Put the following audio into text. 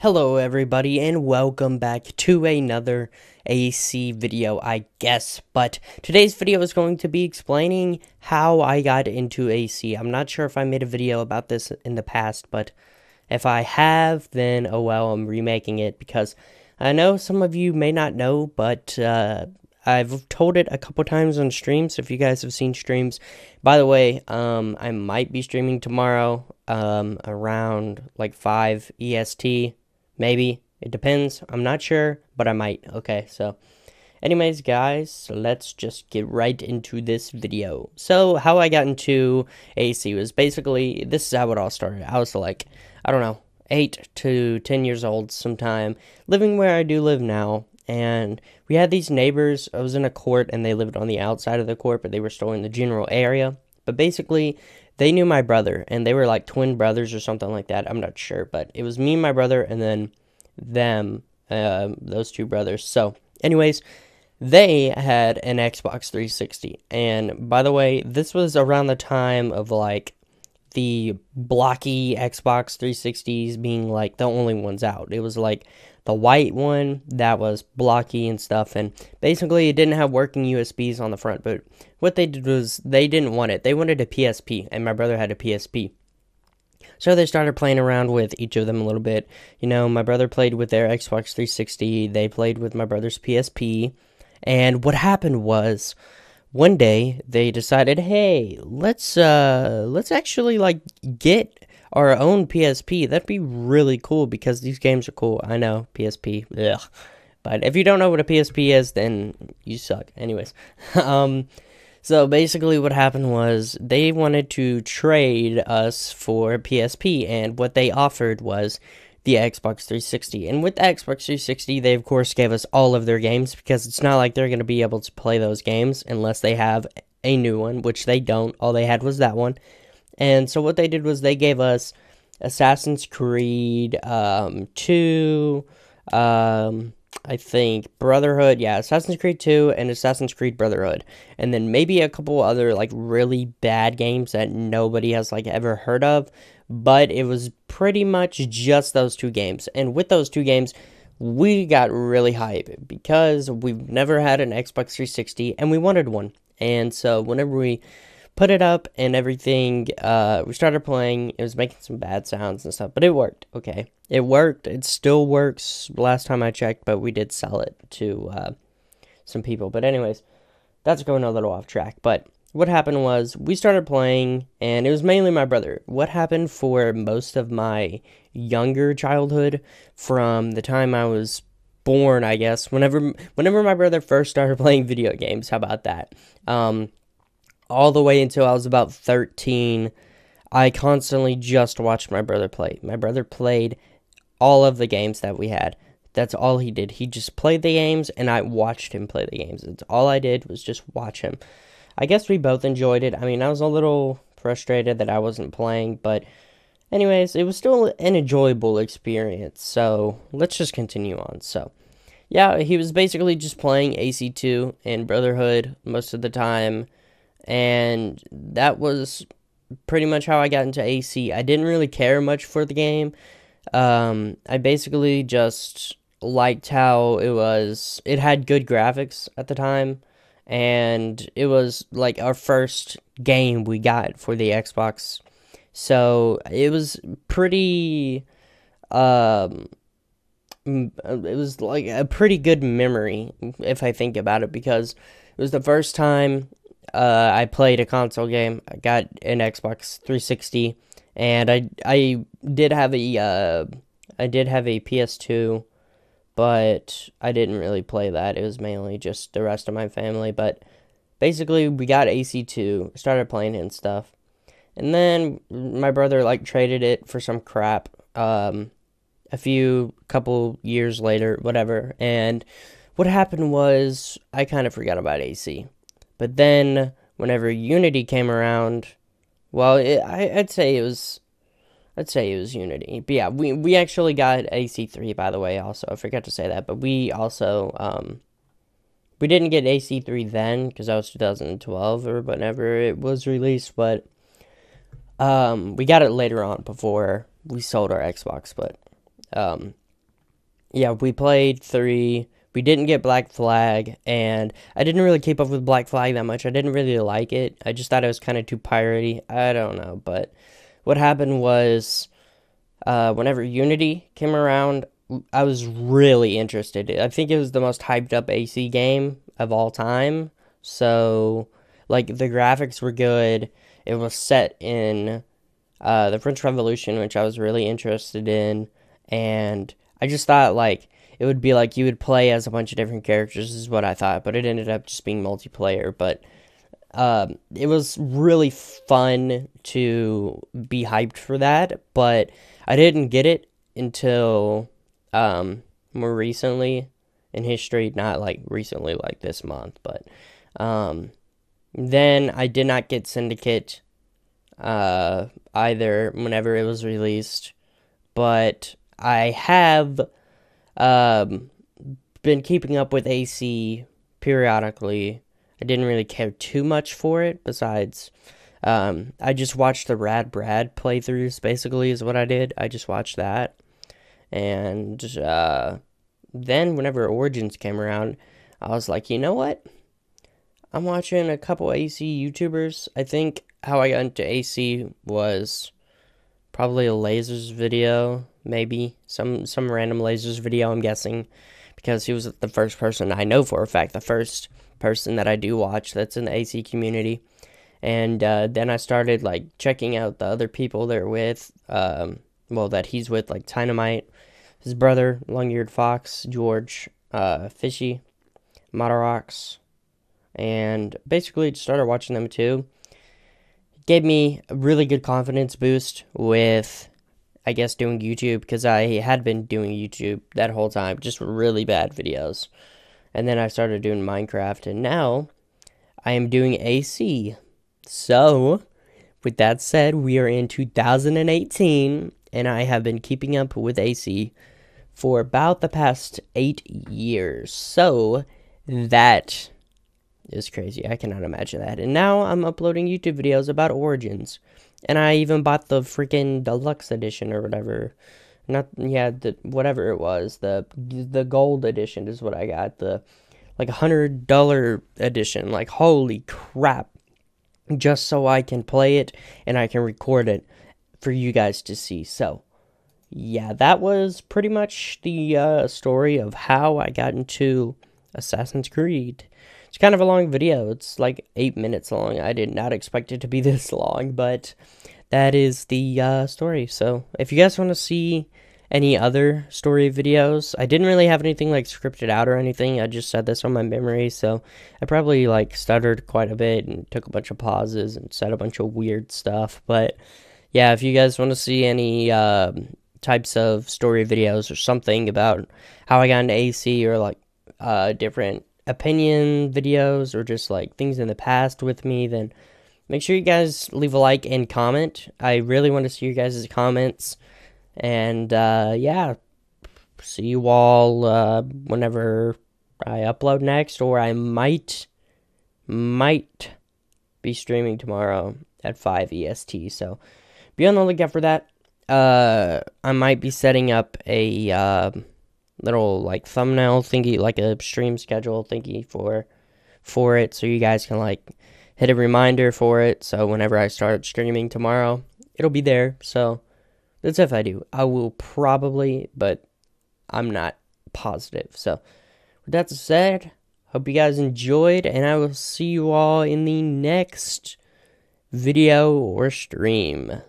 Hello everybody and welcome back to another AC video, I guess, but today's video is going to be explaining how I got into AC. I'm not sure if I made a video about this in the past, but if I have, then oh well, I'm remaking it because I know some of you may not know, but I've told it a couple times on streams, if you guys have seen streams. By the way, I might be streaming tomorrow, around like 5 EST. Maybe. It depends. I'm not sure, but I might. Okay, so anyways, guys, let's just get right into this video. So, how I got into AC was basically, this is how it all started. I was like, I don't know, 8 to 10 years old sometime, living where I do live now, and we had these neighbors. I was in a court, and they lived on the outside of the court, but they were still in the general area. But basically, they knew my brother, and they were like twin brothers or something like that. I'm not sure, but it was me and my brother, and then them, those two brothers. So, anyways, they had an Xbox 360, and by the way, this was around the time of like the blocky Xbox 360s being like the only ones out. It was like the white one that was blocky and stuff, and basically it didn't have working USBs on the front, but what they did was they didn't want it. They wanted a PSP, and my brother had a PSP. So they started playing around with each of them a little bit. You know, my brother played with their Xbox 360, they played with my brother's PSP, and what happened was one day they decided, hey, let's actually like get our own PSP. That'd be really cool because these games are cool. I know, PSP, ugh. But if you don't know what a PSP is, then you suck. Anyways, so basically what happened was they wanted to trade us for PSP, and what they offered was the Xbox 360. And with the Xbox 360, they of course gave us all of their games because it's not like they're going to be able to play those games unless they have a new one, which they don't. All they had was that one. And so what they did was they gave us Assassin's Creed 2, I think Brotherhood, yeah, Assassin's Creed 2 and Assassin's Creed Brotherhood. And then maybe a couple other like really bad games that nobody has like ever heard of, but it was pretty much just those two games. And with those two games, we got really hype because we've never had an Xbox 360 and we wanted one. And so whenever we put it up and everything, we started playing. It was making some bad sounds and stuff, but it worked. Okay, it worked. It still works last time I checked, but we did sell it to some people. But anyways, that's going a little off track. But what happened was we started playing, and it was mainly my brother. What happened for most of my younger childhood, from the time I was born, I guess, whenever my brother first started playing video games, how about that? All the way until I was about 13, I constantly just watched my brother play. My brother played all of the games that we had. That's all he did. He just played the games, and I watched him play the games. That's all I did was just watch him. I guess we both enjoyed it. I mean, I was a little frustrated that I wasn't playing, but anyways, it was still an enjoyable experience. So let's just continue on. So yeah, he was basically just playing AC2 and Brotherhood most of the time, and that was pretty much how I got into AC. I didn't really care much for the game. I basically just liked how it had good graphics at the time, and it was like our first game we got for the Xbox. So it was pretty, it was like a pretty good memory if I think about it, because it was the first time I played a console game. I got an Xbox 360, and I did have a PS2, but I didn't really play that. It was mainly just the rest of my family. But basically, we got AC2, started playing it and stuff, and then my brother like traded it for some crap. Couple years later, whatever. And what happened was I kind of forgot about AC. But then, whenever Unity came around, well, I'd say it was Unity. But yeah, we actually got AC3, by the way, also. I forgot to say that. But we also, we didn't get AC3 then, because that was 2012, or whenever it was released. But we got it later on, before we sold our Xbox. But yeah, we played 3. We didn't get Black Flag, and I didn't really keep up with Black Flag that much. I didn't really like it. I just thought it was kind of too piratey. I don't know, but what happened was whenever Unity came around, I was really interested. I think it was the most hyped up AC game of all time. So, like, the graphics were good. It was set in the French Revolution, which I was really interested in, and I just thought like it would be like you would play as a bunch of different characters is what I thought, but it ended up just being multiplayer. But it was really fun to be hyped for that, but I didn't get it until more recently in history, not like recently like this month, but then I did not get Syndicate either whenever it was released, but I have um, been keeping up with AC periodically. I didn't really care too much for it, besides, I just watched the Rad Brad playthroughs, basically, is what I did. I just watched that. And then, whenever Origins came around, I was like, you know what? I'm watching a couple AC YouTubers. I think how I got into AC was probably a Lasers video, maybe some random Lasers video, I'm guessing, because he was the first person I know for a fact, the first person that I do watch that's in the AC community. And then I started like checking out the other people they're with, well, that he's with, like Dynamite, his brother, Long-Eared Fox, George, Fishy, Matarox, and basically just started watching them too. Gave me a really good confidence boost with, I guess, doing YouTube, because I had been doing YouTube that whole time, just really bad videos. And then I started doing Minecraft, and now I am doing AC. So, with that said, we are in 2018, and I have been keeping up with AC for about the past 8 years. So, that is crazy. I cannot imagine that. And now I'm uploading YouTube videos about Origins. And I even bought the freaking deluxe edition or whatever. Not, yeah, whatever it was. The gold edition is what I got. The like $100 edition. Like, holy crap. Just so I can play it and I can record it for you guys to see. So, yeah, that was pretty much the story of how I got into Assassin's Creed. It's kind of a long video. It's like 8 minutes long. I did not expect it to be this long, but that is the story. So if you guys want to see any other story videos, I didn't really have anything like scripted out or anything. I just said this on my memory, so I probably like stuttered quite a bit and took a bunch of pauses and said a bunch of weird stuff. But yeah, if you guys want to see any types of story videos or something about how I got into AC, or like different opinion videos, or just like things in the past with me, then make sure you guys leave a like and comment. I really want to see your guys' comments. And yeah, see you all whenever I upload next, or I might be streaming tomorrow at 5 EST, so be on the lookout for that. I might be setting up a little like thumbnail thingy, like a stream schedule thingy for it, so you guys can like hit a reminder for it, so whenever I start streaming tomorrow, it'll be there. So that's if I do. I will probably, but I'm not positive. So with that said, hope you guys enjoyed, and I will see you all in the next video or stream.